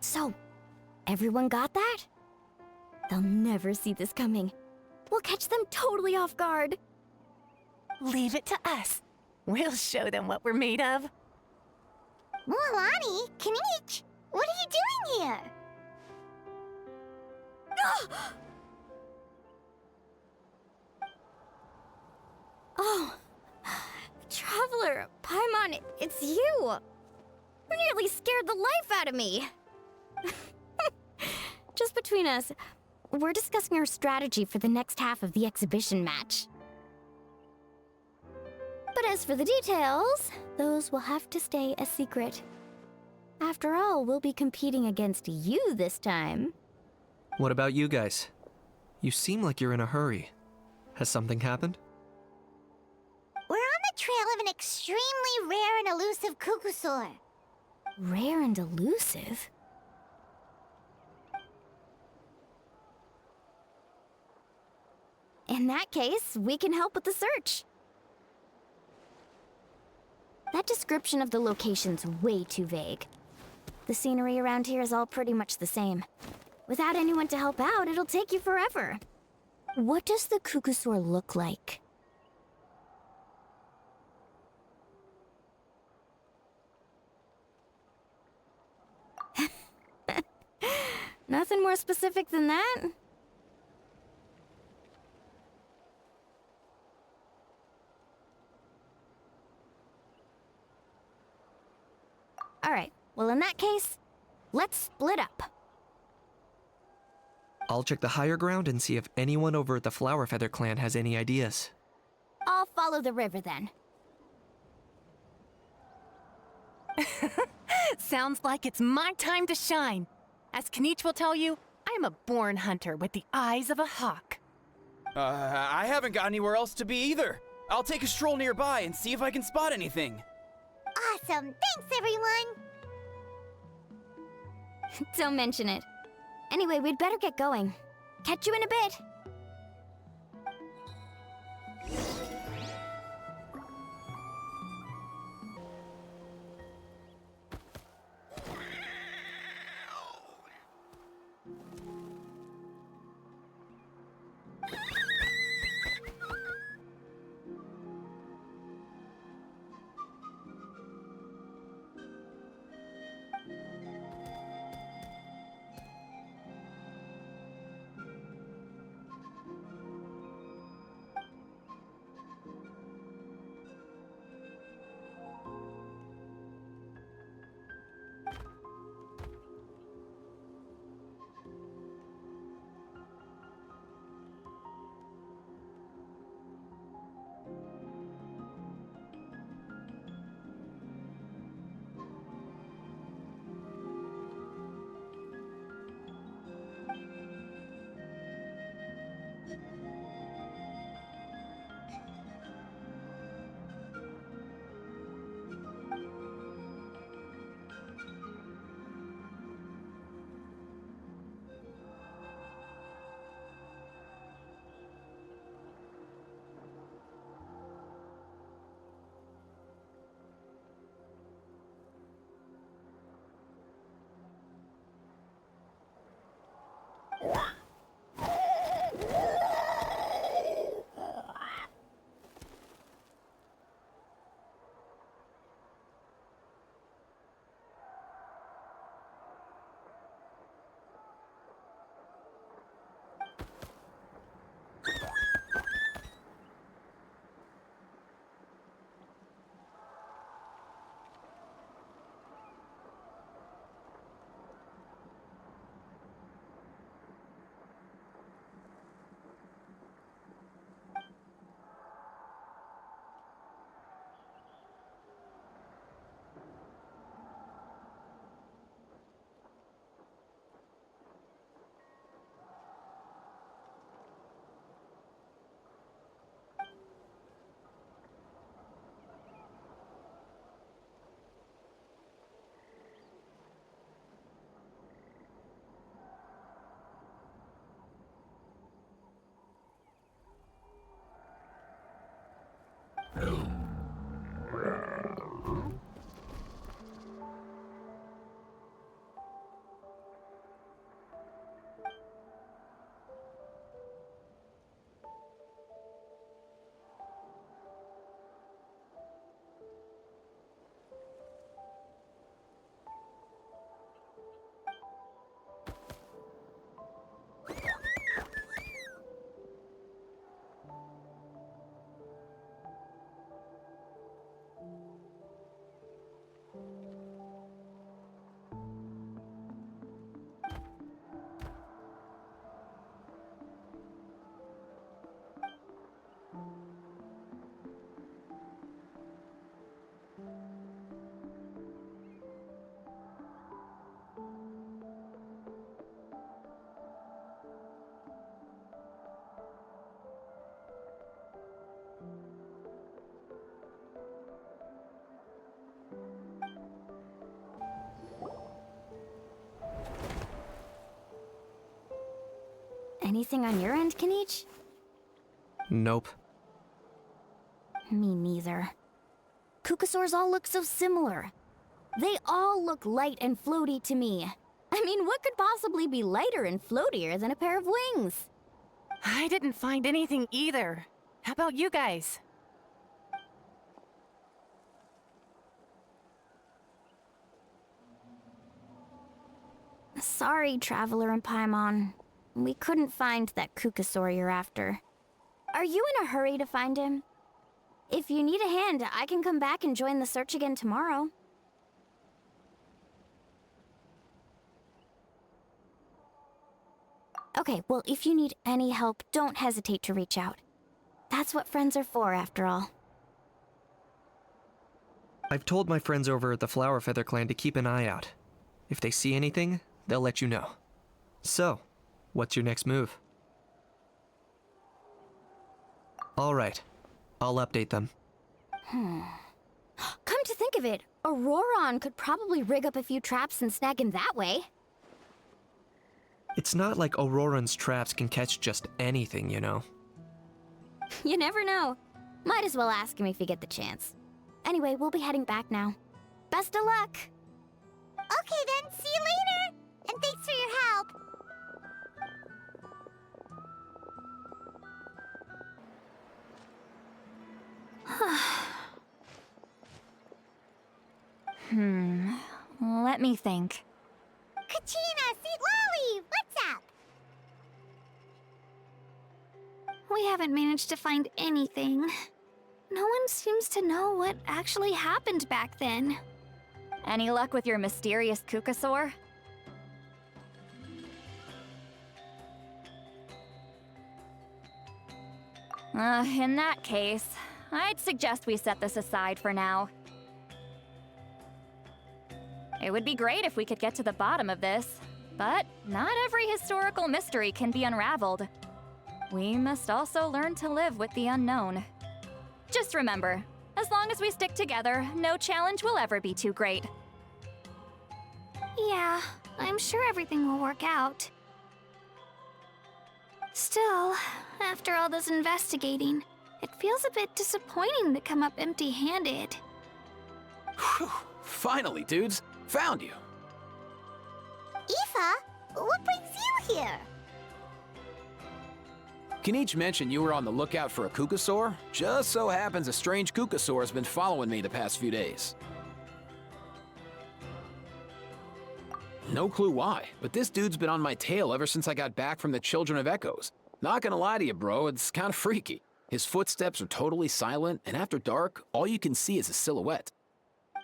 So, everyone got that? They'll never see this coming. We'll catch them totally off guard. Leave it to us. We'll show them what we're made of. Mualani, Kanich, what are you doing here? Oh, Traveler, Paimon, it's you! You nearly scared the life out of me! Just between us, we're discussing our strategy for the next half of the exhibition match. But as for the details, those will have to stay a secret. After all, we'll be competing against you this time. What about you guys? You seem like you're in a hurry. Has something happened? We're on the trail of an extremely rare and elusive Kukusaur. Rare and elusive? In that case, we can help with the search. That description of the location's way too vague. The scenery around here is all pretty much the same. Without anyone to help out, it'll take you forever. What does the Kukusaur look like? Nothing more specific than that? Alright, well in that case, let's split up. I'll check the higher ground and see if anyone over at the Flower Feather clan has any ideas. I'll follow the river then. Sounds like it's my time to shine. As Kanichi will tell you, I'm a born hunter with the eyes of a hawk. I haven't got anywhere else to be either. I'll take a stroll nearby and see if I can spot anything. Awesome! Thanks, everyone! Don't mention it. Anyway, we'd better get going. Catch you in a bit. Anything on your end, Kanichi? Nope. Me neither. Kukasaurs all look so similar. They all look light and floaty to me. I mean, what could possibly be lighter and floatier than a pair of wings? I didn't find anything either. How about you guys? Sorry, Traveler and Paimon. We couldn't find that Kukasaur you're after. Are you in a hurry to find him? If you need a hand, I can come back and join the search again tomorrow. Okay, well, if you need any help, don't hesitate to reach out. That's what friends are for, after all. I've told my friends over at the Flower Feather Clan to keep an eye out. If they see anything, they'll let you know. So, what's your next move? All right, I'll update them. Come to think of it, Auroron could probably rig up a few traps and snag him that way. It's not like Auroran's traps can catch just anything, you know. You never know. Might as well ask him if you get the chance. Anyway, we'll be heading back now. Best of luck! Okay then, see you later! And thanks for your help! Let me think. Kachina, Seat Lolly, what's up? We haven't managed to find anything. No one seems to know what actually happened back then. Any luck with your mysterious Kukasaur? In that case, I'd suggest we set this aside for now. It would be great if we could get to the bottom of this, but not every historical mystery can be unraveled. We must also learn to live with the unknown. Just remember, as long as we stick together, no challenge will ever be too great. Yeah, I'm sure everything will work out. Still, after all this investigating, it feels a bit disappointing to come up empty-handed. Whew. Finally, dudes. Found you. Aoife, what brings you here? Kinich mentioned you were on the lookout for a Kukasaur. Just so happens a strange Kukasaur has been following me the past few days. No clue why, but this dude's been on my tail ever since I got back from the Children of Echoes. Not gonna lie to you, bro, it's kinda freaky. His footsteps are totally silent, and after dark, all you can see is a silhouette.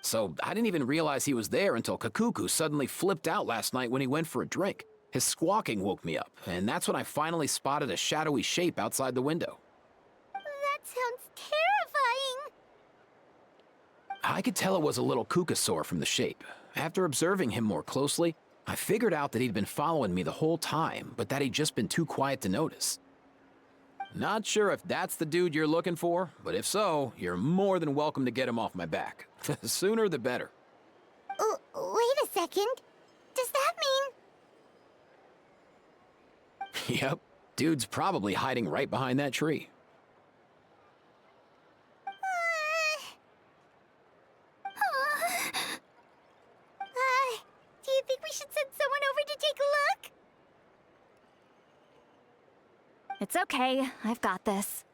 So I didn't even realize he was there until Kakuku suddenly flipped out last night when he went for a drink. His squawking woke me up, and that's when I finally spotted a shadowy shape outside the window. That sounds terrifying! I could tell it was a little Kukasaur from the shape. After observing him more closely, I figured out that he'd been following me the whole time, but that he'd just been too quiet to notice. Not sure if that's the dude you're looking for, but if so, you're more than welcome to get him off my back. The sooner the better. Wait a second. Does that mean... Yep, dude's probably hiding right behind that tree. Do you think we should send someone over to take a look? It's okay, I've got this.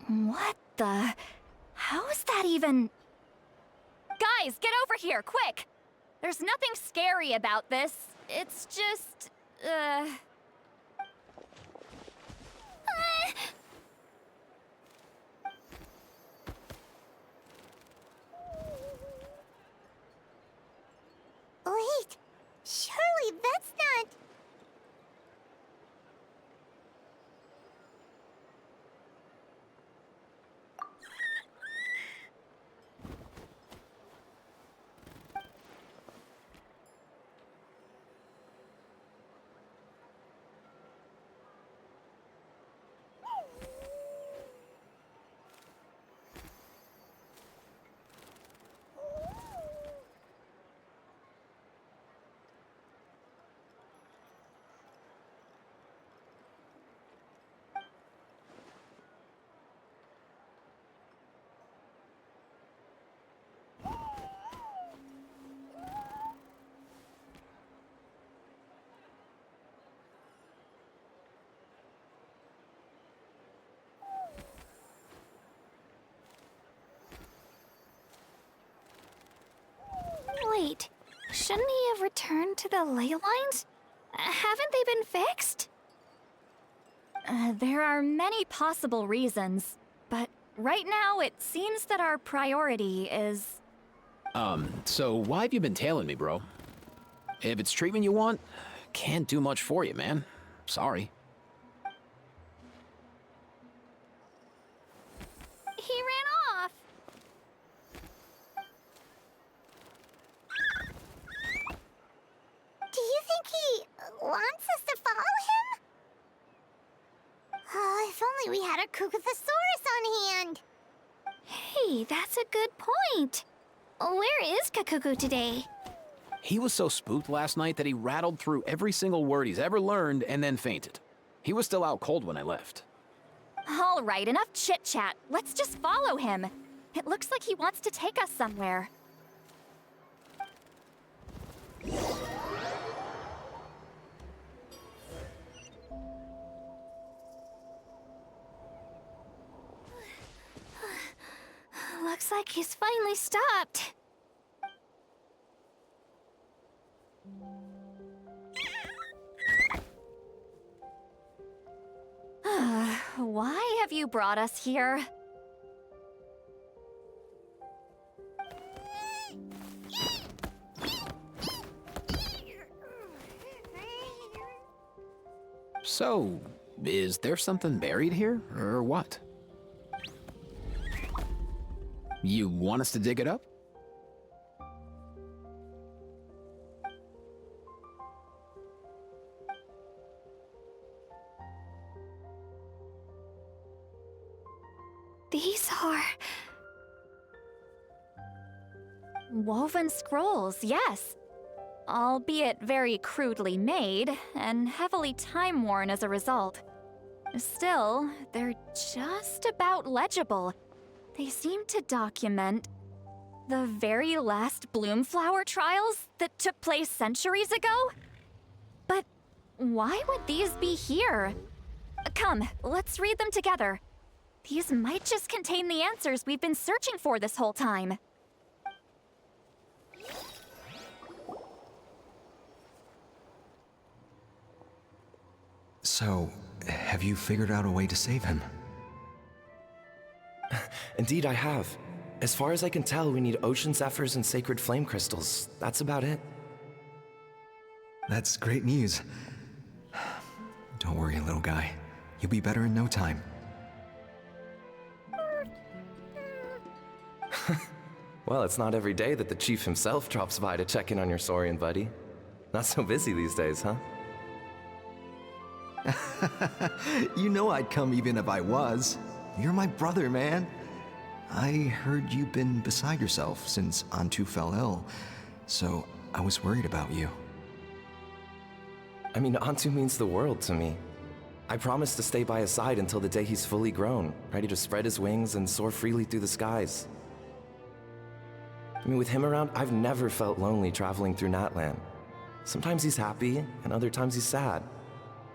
What the... How is that even... Guys, get over here, quick! There's nothing scary about this. It's just... Wait, surely that's not... Shouldn't he have returned to the ley lines? Haven't they been fixed? There are many possible reasons, but right now it seems that our priority is... So why have you been tailing me, bro? If it's treatment you want, can't do much for you, man. Sorry. He ran off. Do you think he wants us to follow him? Oh, if only we had a Kukuthosaurus on hand. Hey, that's a good point. Where is Kakuku today? He was so spooked last night that he rattled through every single word he's ever learned and then fainted. He was still out cold when I left. All right, enough chit-chat. Let's just follow him. It looks like he wants to take us somewhere. Looks like he's finally stopped. Why have you brought us here? So, is there something buried here, or what? You want us to dig it up? These are... Woven scrolls, yes. Albeit very crudely made, and heavily time-worn as a result. Still, they're just about legible. They seem to document the very last Bloomflower trials that took place centuries ago? But why would these be here? Come, let's read them together. These might just contain the answers we've been searching for this whole time. So, have you figured out a way to save him? Indeed, I have. As far as I can tell, we need ocean zephyrs and sacred flame crystals. That's about it. That's great news. Don't worry, little guy. You'll be better in no time. Well, it's not every day that the chief himself drops by to check in on your Saurian buddy. Not so busy these days, huh? You know I'd come even if I was. You're my brother, man. I heard you've been beside yourself since Antu fell ill, so I was worried about you. I mean, Antu means the world to me. I promised to stay by his side until the day he's fully grown, ready to spread his wings and soar freely through the skies. I mean, with him around, I've never felt lonely traveling through Natlan. Sometimes he's happy, and other times he's sad.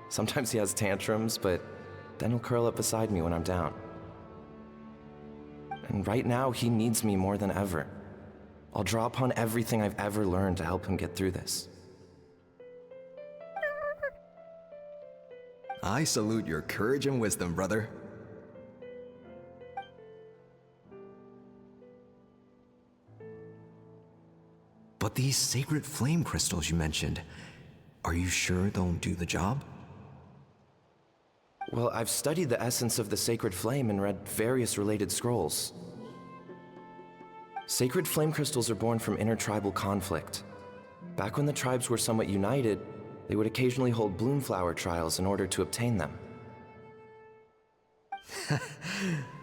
Sometimes he has tantrums, but then he'll curl up beside me when I'm down. And right now, he needs me more than ever. I'll draw upon everything I've ever learned to help him get through this. I salute your courage and wisdom, brother. But these sacred flame crystals you mentioned, are you sure they'll do the job? Well, I've studied the essence of the sacred flame and read various related scrolls. Sacred flame crystals are born from intertribal conflict. Back when the tribes were somewhat united, they would occasionally hold Bloomflower trials in order to obtain them.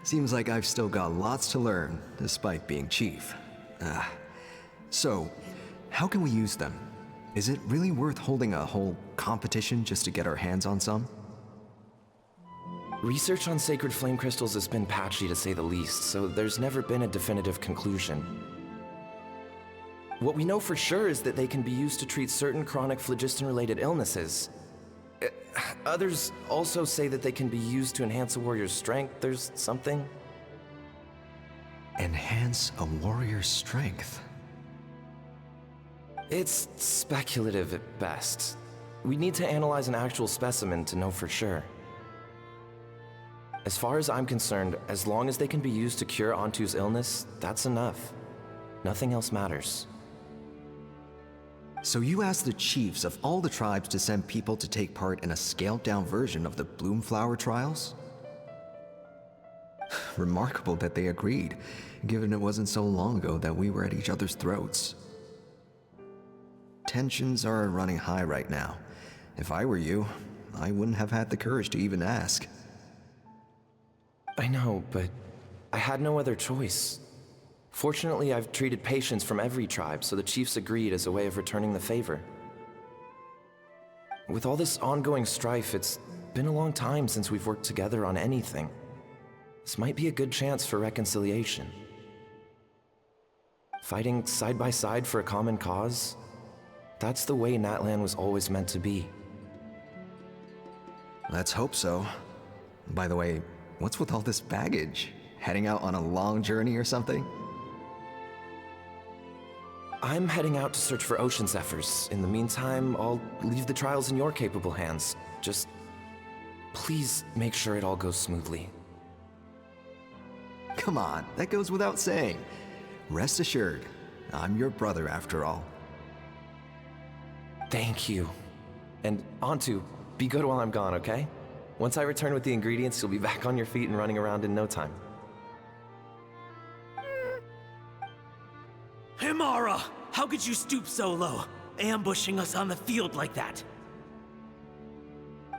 Seems like I've still got lots to learn, despite being chief. So, how can we use them? Is it really worth holding a whole competition just to get our hands on some? Research on sacred flame crystals has been patchy to say the least, so there's never been a definitive conclusion. What we know for sure is that they can be used to treat certain chronic phlogiston-related illnesses. Others also say that they can be used to enhance a warrior's strength. There's something. Enhance a warrior's strength. It's speculative at best. We need to analyze an actual specimen to know for sure. As far as I'm concerned, as long as they can be used to cure Antu's illness, that's enough. Nothing else matters. So you asked the chiefs of all the tribes to send people to take part in a scaled-down version of the Bloomflower trials? Remarkable that they agreed, given it wasn't so long ago that we were at each other's throats. Tensions are running high right now. If I were you, I wouldn't have had the courage to even ask. I know, but I had no other choice. Fortunately, I've treated patients from every tribe, so the chiefs agreed as a way of returning the favor. With all this ongoing strife, it's been a long time since we've worked together on anything. This might be a good chance for reconciliation. Fighting side by side for a common cause? That's the way Natlan was always meant to be. Let's hope so. By the way, what's with all this baggage? Heading out on a long journey or something? I'm heading out to search for Ocean Zephyrs. In the meantime, I'll leave the trials in your capable hands. Just please make sure it all goes smoothly. Come on, that goes without saying. Rest assured, I'm your brother after all. Thank you. And Antu, be good while I'm gone, okay? Once I return with the ingredients, you'll be back on your feet and running around in no time. Himara! How could you stoop so low, ambushing us on the field like that?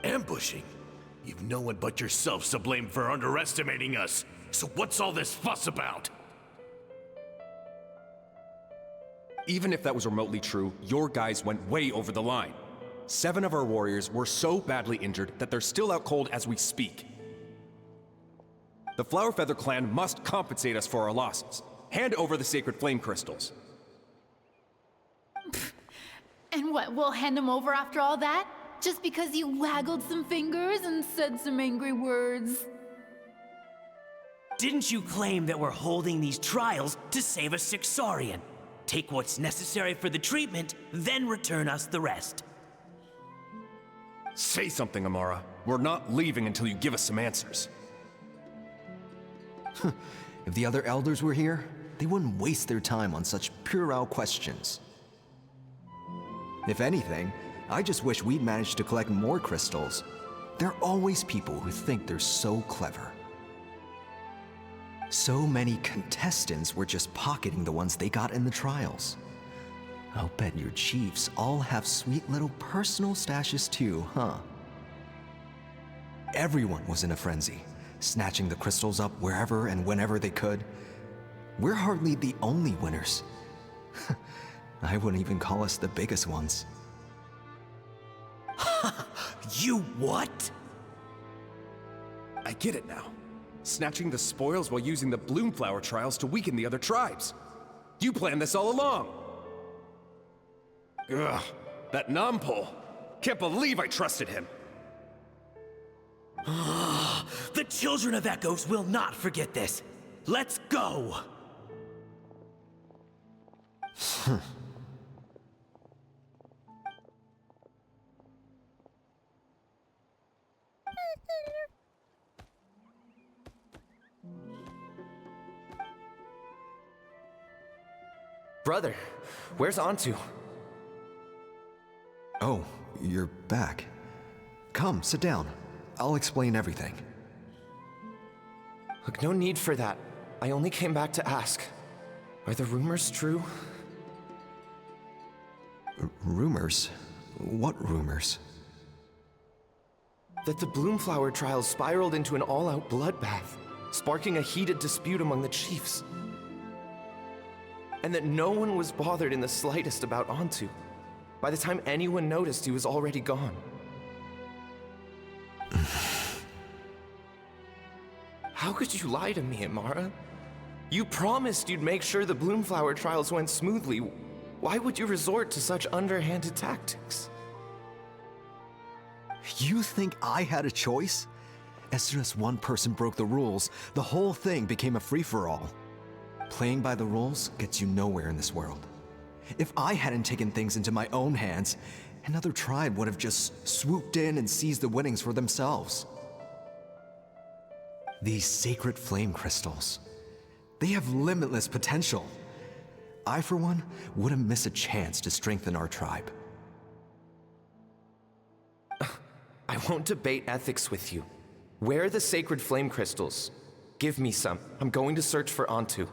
Ambushing? You've no one but yourselves to blame for underestimating us. So what's all this fuss about? Even if that was remotely true, your guys went way over the line. 7 of our warriors were so badly injured that they're still out cold as we speak. The Flower Feather clan must compensate us for our losses. Hand over the sacred flame crystals. And what, we'll hand them over after all that? Just because you waggled some fingers and said some angry words? Didn't you claim that we're holding these trials to save a sick Saurian? Take what's necessary for the treatment, then return us the rest. Say something, Amara. We're not leaving until you give us some answers. If the other elders were here, they wouldn't waste their time on such puerile questions. If anything, I just wish we'd managed to collect more crystals. There are always people who think they're so clever. So many contestants were just pocketing the ones they got in the trials. I'll bet your chiefs all have sweet little personal stashes too, huh? Everyone was in a frenzy, snatching the crystals up wherever and whenever they could. We're hardly the only winners. I wouldn't even call us the biggest ones. You what? I get it now. Snatching the spoils while using the Bloomflower trials to weaken the other tribes. You planned this all along. Ugh, that Nampol. Can't believe I trusted him. The Children of Echoes will not forget this. Let's go! Brother, where's Antu? Oh, you're back. Come, sit down. I'll explain everything. Look, no need for that. I only came back to ask. Are the rumors true? Rumors? What rumors? That the Bloomflower trials spiraled into an all-out bloodbath, sparking a heated dispute among the chiefs. And that no one was bothered in the slightest about Antu. By the time anyone noticed, he was already gone. How could you lie to me, Amara? You promised you'd make sure the Bloomflower trials went smoothly. Why would you resort to such underhanded tactics? You think I had a choice? As soon as one person broke the rules, the whole thing became a free-for-all. Playing by the rules gets you nowhere in this world. If I hadn't taken things into my own hands, another tribe would have just swooped in and seized the winnings for themselves. These sacred flame crystals, they have limitless potential. I, for one, wouldn't miss a chance to strengthen our tribe. I won't debate ethics with you. Where are the sacred flame crystals? Give me some. I'm going to search for Antu.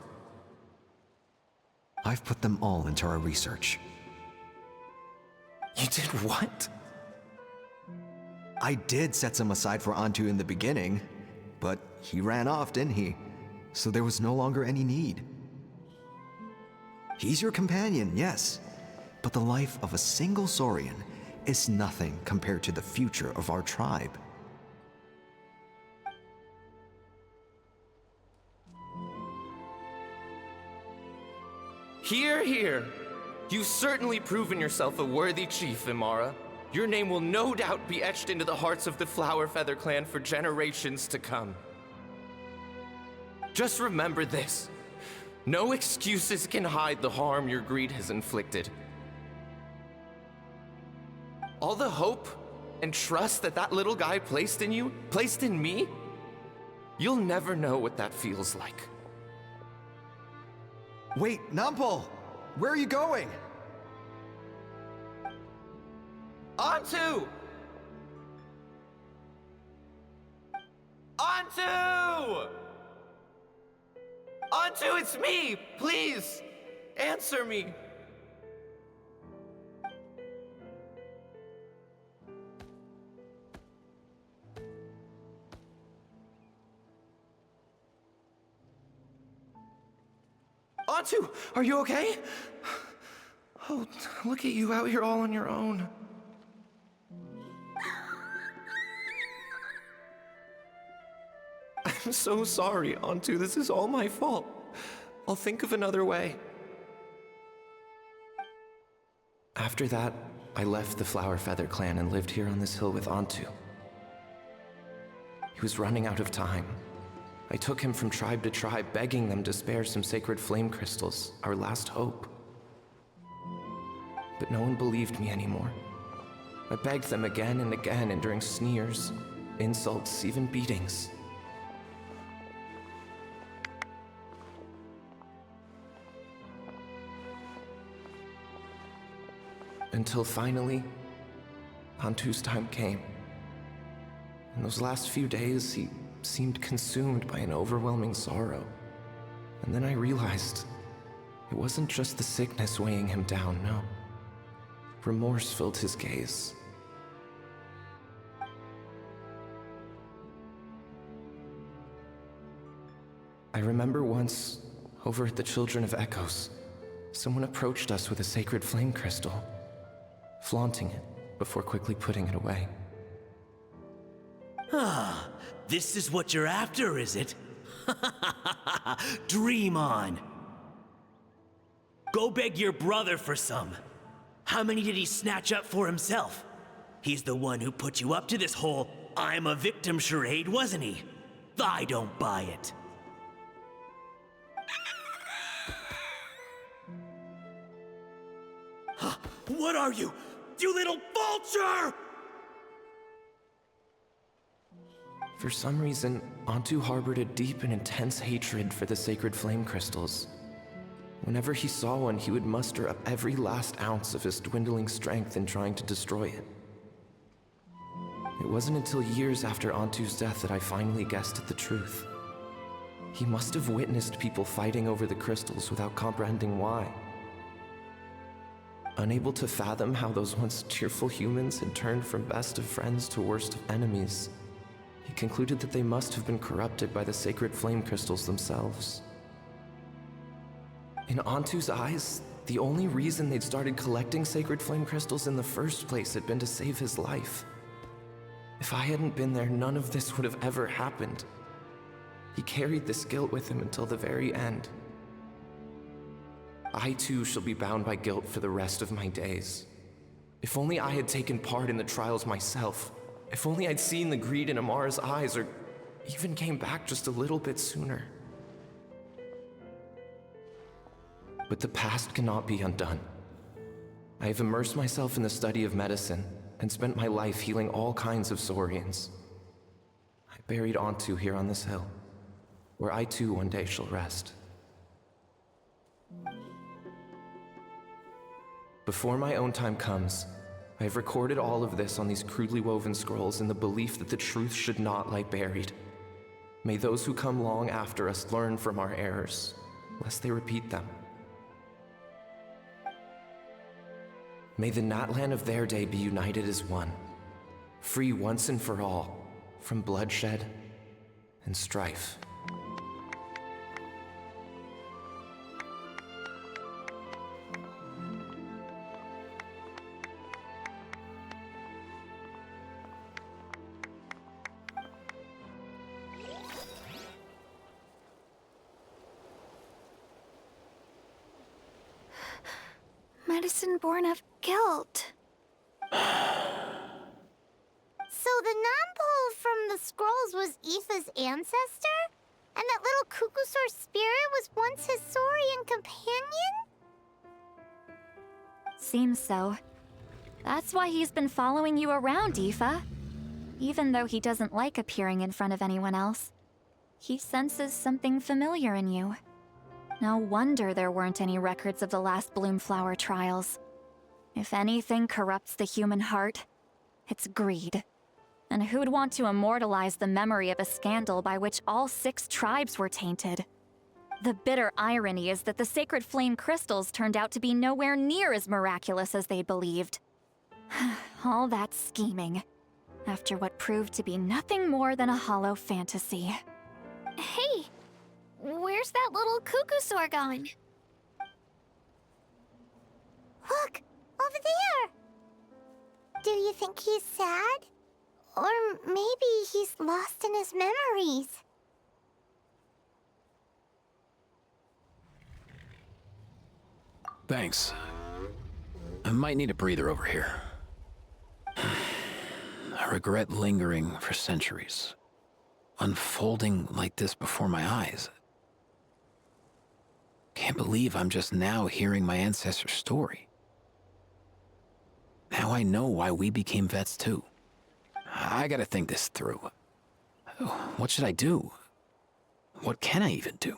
I've put them all into our research. You did what? I did set some aside for Antu in the beginning, but he ran off, didn't he? So there was no longer any need. He's your companion, yes, but the life of a single Saurian is nothing compared to the future of our tribe. Hear, hear. You've certainly proven yourself a worthy chief, Imara. Your name will no doubt be etched into the hearts of the Flower Feather clan for generations to come. Just remember this. No excuses can hide the harm your greed has inflicted. All the hope and trust that little guy placed in you, placed in me, you'll never know what that feels like. Wait, Nampal! Where are you going? Antu! Antu! Antu, it's me! Please, answer me! Antu, are you okay? Oh, look at you out here all on your own. I'm so sorry, Antu. This is all my fault. I'll think of another way. After that, I left the Flower Feather clan and lived here on this hill with Antu. He was running out of time. I took him from tribe to tribe, begging them to spare some sacred flame crystals, our last hope. But no one believed me anymore. I begged them again and again, enduring sneers, insults, even beatings. Until finally, Antu's time came. In those last few days, he seemed consumed by an overwhelming sorrow. And then I realized it wasn't just the sickness weighing him down, no. Remorse filled his gaze. I remember once, over at the Children of Echoes, someone approached us with a sacred flame crystal, flaunting it before quickly putting it away. Ah, this is what you're after, is it? Dream on. Go beg your brother for some. How many did he snatch up for himself? He's the one who put you up to this whole I'm a victim charade, wasn't he? I don't buy it. What are you? You little vulture! For some reason, Antu harbored a deep and intense hatred for the sacred flame crystals. Whenever he saw one, he would muster up every last ounce of his dwindling strength in trying to destroy it. It wasn't until years after Antu's death that I finally guessed at the truth. He must have witnessed people fighting over the crystals without comprehending why. Unable to fathom how those once cheerful humans had turned from best of friends to worst of enemies, he concluded that they must have been corrupted by the sacred flame crystals themselves. In Antu's eyes, the only reason they'd started collecting sacred flame crystals in the first place had been to save his life. If I hadn't been there, none of this would have ever happened. He carried this guilt with him until the very end. I too shall be bound by guilt for the rest of my days. If only I had taken part in the trials myself. If only I'd seen the greed in Amara's eyes, or even came back just a little bit sooner. But the past cannot be undone. I have immersed myself in the study of medicine and spent my life healing all kinds of saurians. I buried Ontu here on this hill, where I too one day shall rest. Before my own time comes, I have recorded all of this on these crudely woven scrolls in the belief that the truth should not lie buried. May those who come long after us learn from our errors, lest they repeat them. May the Natlan of their day be united as one, free once and for all from bloodshed and strife. Medicine born of guilt. So the non-pole from the scrolls was Aoife's ancestor? And that little Kukusaur spirit was once his saurian companion? Seems so. That's why he's been following you around, Aoife. Even though he doesn't like appearing in front of anyone else, he senses something familiar in you. No wonder there weren't any records of the last Bloomflower trials. If anything corrupts the human heart, it's greed. And who'd want to immortalize the memory of a scandal by which all 6 tribes were tainted? The bitter irony is that the sacred flame crystals turned out to be nowhere near as miraculous as they believed. All that scheming, after what proved to be nothing more than a hollow fantasy. Hey, where's that little Kukusaur gone? Look, over there! Do you think he's sad? Or maybe he's lost in his memories? Thanks. I might need a breather over here. I regret lingering for centuries, unfolding like this before my eyes. Can't believe I'm just now hearing my ancestor's story. Now I know why we became vets too. I gotta think this through. What should I do? What can I even do?